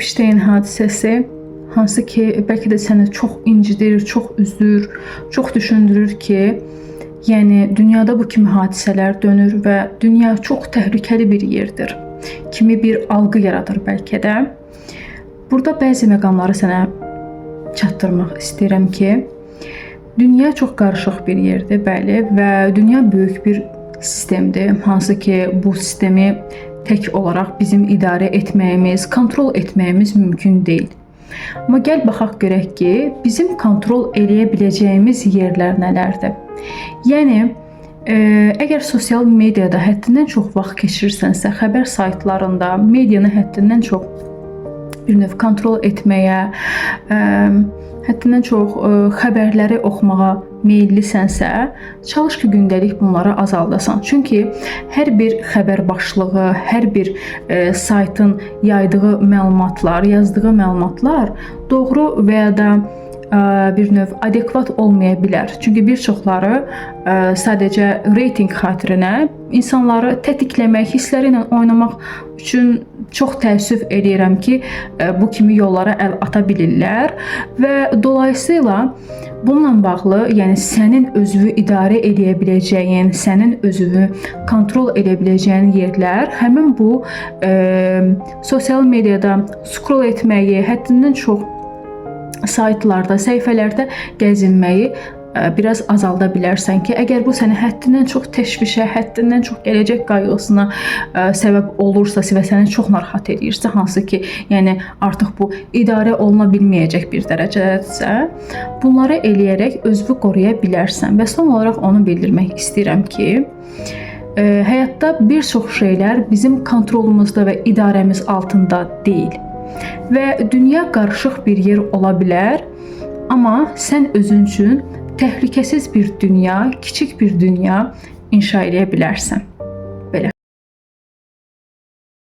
Epstein hadisəsi, hansı ki, bəlkə də səni çox incidir, çox üzür, çox düşündürür ki, yəni dünyada bu kimi hadisələr dönür və dünya çox təhlükəli bir yerdir kimi bir algı yaradır bəlkə də. Burada bəzi məqamları sənə çatdırmaq istəyirəm ki, dünya çox qarışıq bir yerdir, bəli, və dünya böyük bir sistemdir, hansı ki, bu sistemi tək olaraq bizim idarə etməyimiz, kontrol etməyimiz mümkün deyil. Amma gəl baxaq görək ki, bizim kontrol eləyə biləcəyimiz yerlər nələrdir? Yəni, əgər sosial mediada həddindən çox vaxt keçirirsənsə, xəbər saytlarında medianı həddindən çox bir növ kontrol etməyə, həddindən çox xəbərləri oxumağa meyillisənsə, çalış ki, gündəlik bunları azaldasan. Çünki hər bir xəbər başlığı, hər bir saytın yaydığı məlumatlar, yazdığı məlumatlar doğru və ya da bir növ adekvat olmaya bilər. Çünki bir çoxları sadəcə reytinq xatirinə insanları tətikləmək, hissləri ilə oynamaq üçün çox təəssüf edirəm ki, bu kimi yollara əl ata bilirlər və dolayısıyla bununla bağlı, yəni sənin özünü idarə edə biləcəyin, sənin özünü kontrol edə biləcəyin yerlər həmin bu sosial mediada scroll etməyi, həddindən çox saytlarda, səhifələrdə gəzinməyi biraz azalda bilərsən ki, əgər bu səni həddindən çox təşvişə, həddindən çox gələcək qayğısına səbəb olursa və səni çox narahat edirsə, hansı ki, yəni artıq bu idarə oluna bilməyəcək bir dərəcədədirsə, bunları eləyərək özünü qoruya bilərsən. Və son olaraq onu bildirmək istəyirəm ki, həyatda bir çox şeylər bizim kontrolumuzda və idarəmiz altında deyil. Və dünya qarışıq bir yer ola bilər, amma sən özün üçün təhlükəsiz bir dünya, kiçik bir dünya inşa edə bilərsən.